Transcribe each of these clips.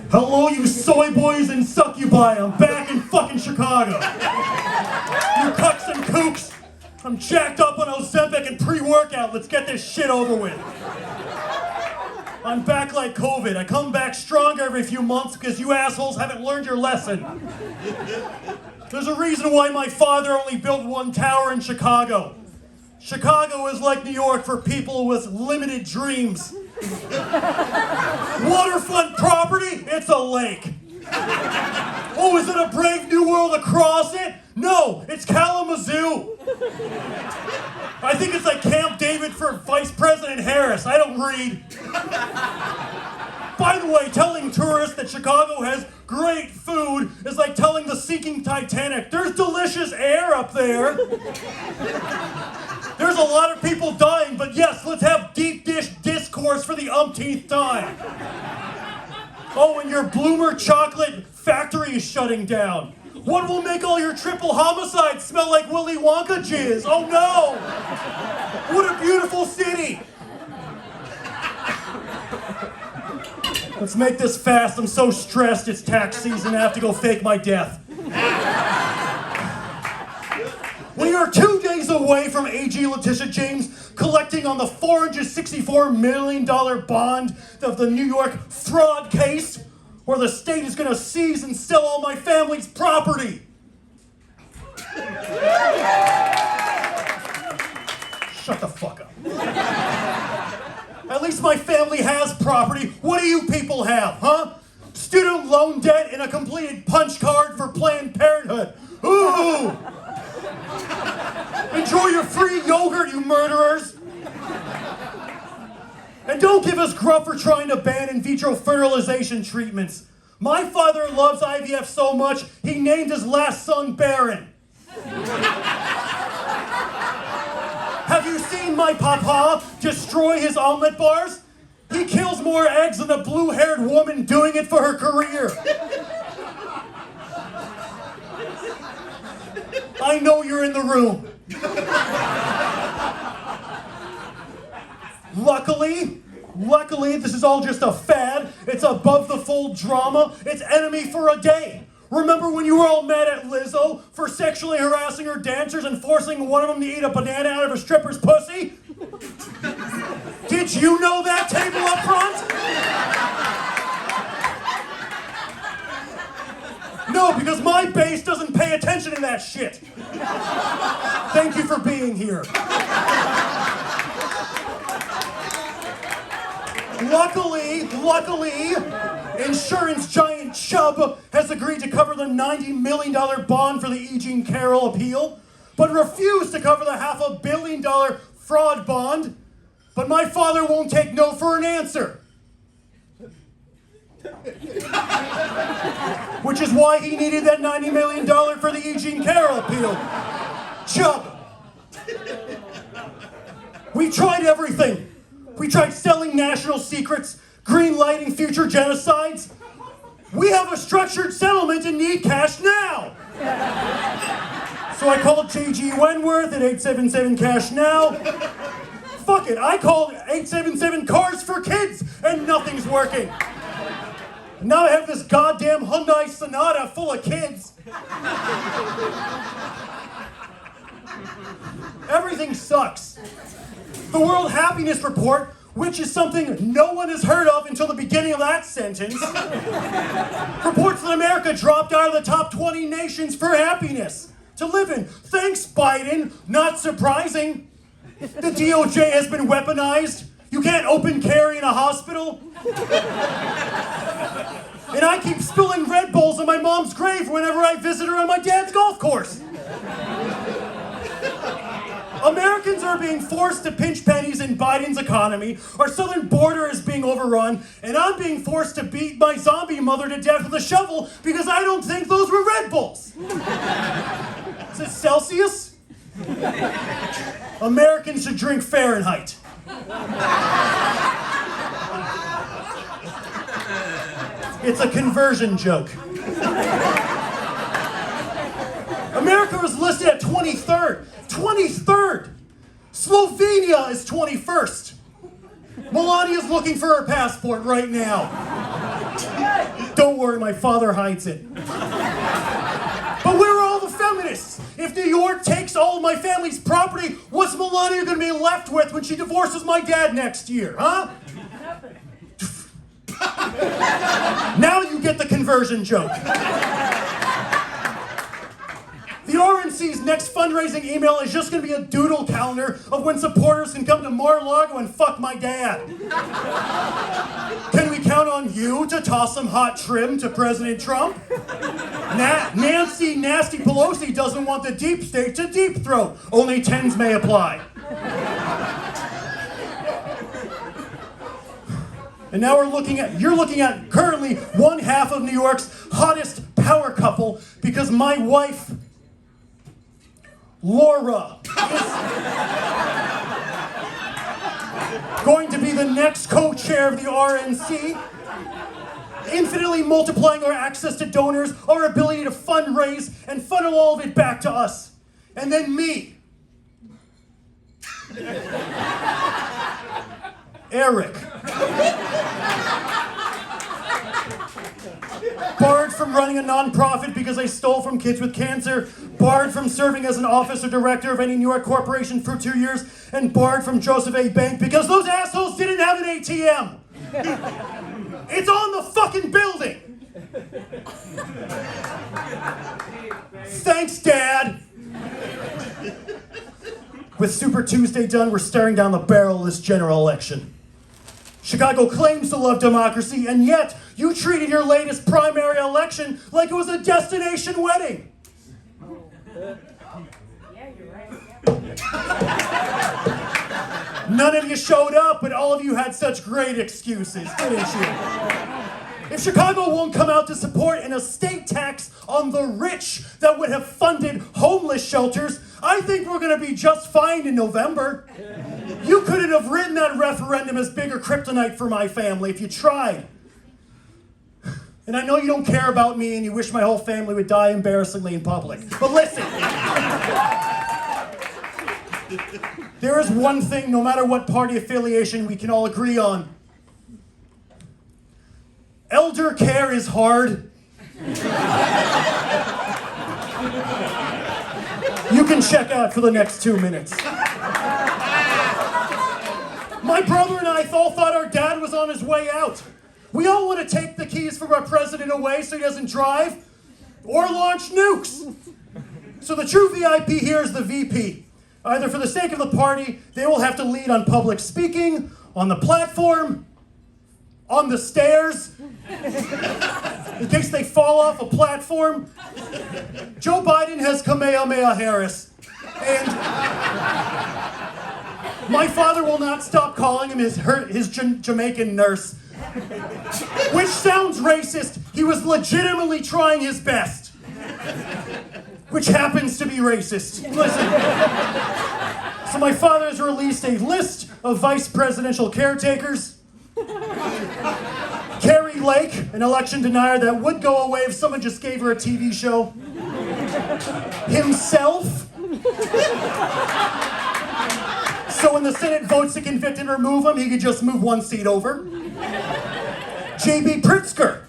Hello, you soy boys and succubi. I'm back in fucking Chicago. You cucks and kooks. I'm jacked up on Ozempic and pre-workout. Let's get this shit over with. I'm back like COVID. I come back stronger every few months because you assholes haven't learned your lesson. There's a reason why my father only built one tower in Chicago. Chicago is like New York for people with limited dreams. Waterfront property? It's a lake. Oh, is it a brave new world across it? No, it's Kalamazoo. I think it's like Camp David for Vice President Harris. I don't read. By the way, telling tourists that Chicago has great food is like telling the sinking Titanic, there's delicious air up there. There's a lot of people dying, but yes, let's have deep dish discourse for the umpteenth time. Oh, and your Bloomer chocolate factory is shutting down. What will make all your triple homicides smell like Willy Wonka jizz? Oh no! What a beautiful city! Let's make this fast. I'm so stressed. It's tax season. I have to go fake my death. We are 2 days away from AG Letitia James collecting on the $464 million bond of the New York fraud case, where the state is going to seize and sell all my family's property. Shut the fuck up. At least my family has property. What do you people have, huh? Student loan debt and a completed punch card for Planned Parenthood. Ooh! Enjoy your free yogurt, you murderers! And don't give us gruff for trying to ban in vitro fertilization treatments. My father loves IVF so much, he named his last son Baron. Have you seen my papa destroy his omelet bars? He kills more eggs than a blue-haired woman doing it for her career. I know you're in the room. Luckily, this is all just a fad. It's above the fold drama. It's enemy for a day. Remember when you were all mad at Lizzo for sexually harassing her dancers and forcing one of them to eat a banana out of a stripper's pussy? Did you know that table up front? No, because my base doesn't pay attention to that shit. Thank you for being here. Luckily, insurance giant Chubb has agreed to cover the $90 million bond for the E. Jean Carroll appeal, but refused to cover the $500 million fraud bond. But my father won't take no for an answer. Which is why he needed that $90 million for the E. Jean Carroll appeal. Chubb. We tried everything. We tried selling national secrets, green-lighting future genocides. We have a structured settlement and need cash now. So I called J.G. Wentworth at 877 Cash Now. Fuck it, I called 877 Cars for Kids and nothing's working. And now I have this goddamn Hyundai Sonata full of kids. Everything sucks. The World Happiness Report, which is something no one has heard of until the beginning of that sentence, reports that America dropped out of the top 20 nations for happiness to live in. Thanks, Biden. Not surprising. The DOJ has been weaponized. You can't open carry in a hospital. And I keep spilling Red Bulls on my mom's grave whenever I visit her on my dad's golf course. Americans are being forced to pinch pennies in Biden's economy, our southern border is being overrun, and I'm being forced to beat my zombie mother to death with a shovel because I don't think those were Red Bulls. Is it Celsius? Americans should drink Fahrenheit. It's a conversion joke. America was listed at 23rd. 23rd! Slovenia is 21st. Melania's looking for her passport right now. Don't don't worry, my father hides it. But where are all the feminists? If New York takes all of my family's property, what's Melania gonna be left with when she divorces my dad next year, huh? Now you get the conversion joke. The RNC's next fundraising email is just going to be a doodle calendar of when supporters can come to Mar-a-Lago and fuck my dad. Can we count on you to toss some hot trim to President Trump? Nancy Nasty Pelosi doesn't want the deep state to deep throat. Only 10s may apply. And now you're looking at currently one half of New York's hottest power couple because my wife, Laura, is going to be the next co-chair of the RNC, infinitely multiplying our access to donors, our ability to fundraise, and funnel all of it back to us. And then me, Eric, barred from running a nonprofit because I stole from kids with cancer, barred from serving as an officer director of any New York corporation for 2 years, and barred from Joseph A. Bank because those assholes didn't have an ATM. It's on the fucking building. Thanks, Dad. With Super Tuesday done, we're staring down the barrel of this general election. Chicago claims to love democracy, and yet you treated your latest primary election like it was a destination wedding. Yeah, you're right. None of you showed up, but all of you had such great excuses, didn't you? If Chicago won't come out to support an estate tax on the rich that would have funded homeless shelters, I think we're going to be just fine in November. You couldn't have written that referendum as bigger kryptonite for my family if you tried. And I know you don't care about me and you wish my whole family would die embarrassingly in public. But listen, there is one thing, no matter what party affiliation, we can all agree on. Elder care is hard. You can check out for the next 2 minutes. My brother and I all thought our dad was on his way out. We all want to take the keys from our president away so he doesn't drive or launch nukes. So the true VIP here is the VP. Either for the sake of the party, they will have to lead on public speaking, on the platform, on the stairs, in case they fall off a platform. Joe Biden has Kamehameha Harris. And my father will not stop calling him his Jamaican nurse. Which sounds racist. He was legitimately trying his best. Which happens to be racist. Listen. So my father has released a list of vice presidential caretakers. Carrie Lake, an election denier that would go away if someone just gave her a TV show. Himself. So when the Senate votes to convict and remove him, he could just move one seat over. J.B. Pritzker.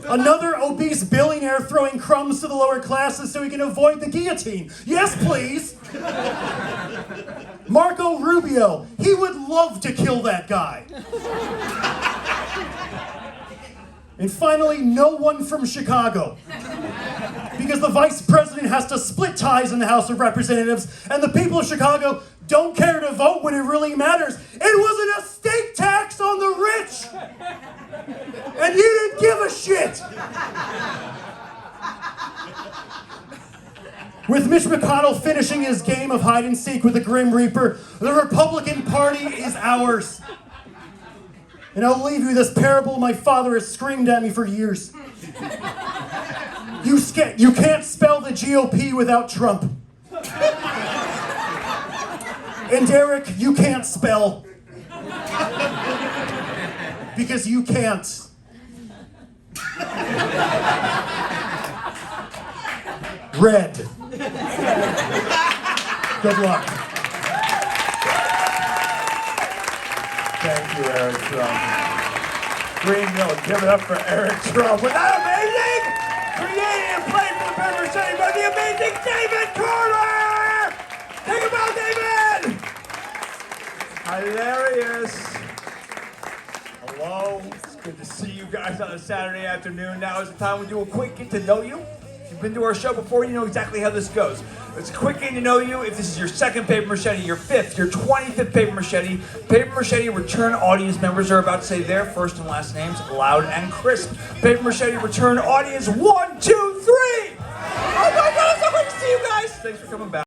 Another obese billionaire throwing crumbs to the lower classes so he can avoid the guillotine. Yes, please. Marco Rubio. He would love to kill that guy. And finally, no one from Chicago. Because the vice president has to split ties in the House of Representatives, and the people of Chicago don't care to vote when it really matters. It was an estate tax on the rich! And you didn't give a shit! With Mitch McConnell finishing his game of hide and seek with the Grim Reaper, the Republican Party is ours. And I'll leave you this parable my father has screamed at me for years. You can't spell the GOP without Trump. And Eric, you can't spell. Because you can't. Red. Good luck. Thank you, Eric. Greenville, give it up for Eric Trump. Was that amazing? Created and played for the Paper Machete by the amazing David Carter! Take him out, David! Hilarious. Hello, it's good to see you guys on a Saturday afternoon. Now is the time we do a quick get to know you. If you've been to our show before, you know exactly how this goes. It's a quick getting to know you. If this is your second Paper Machete, your fifth, your 25th Paper Machete, Paper Machete return audience members are about to say their first and last names loud and crisp. Paper Machete return audience 1, 2, 3. Oh my God, it's so great to see you guys. Thanks for coming back.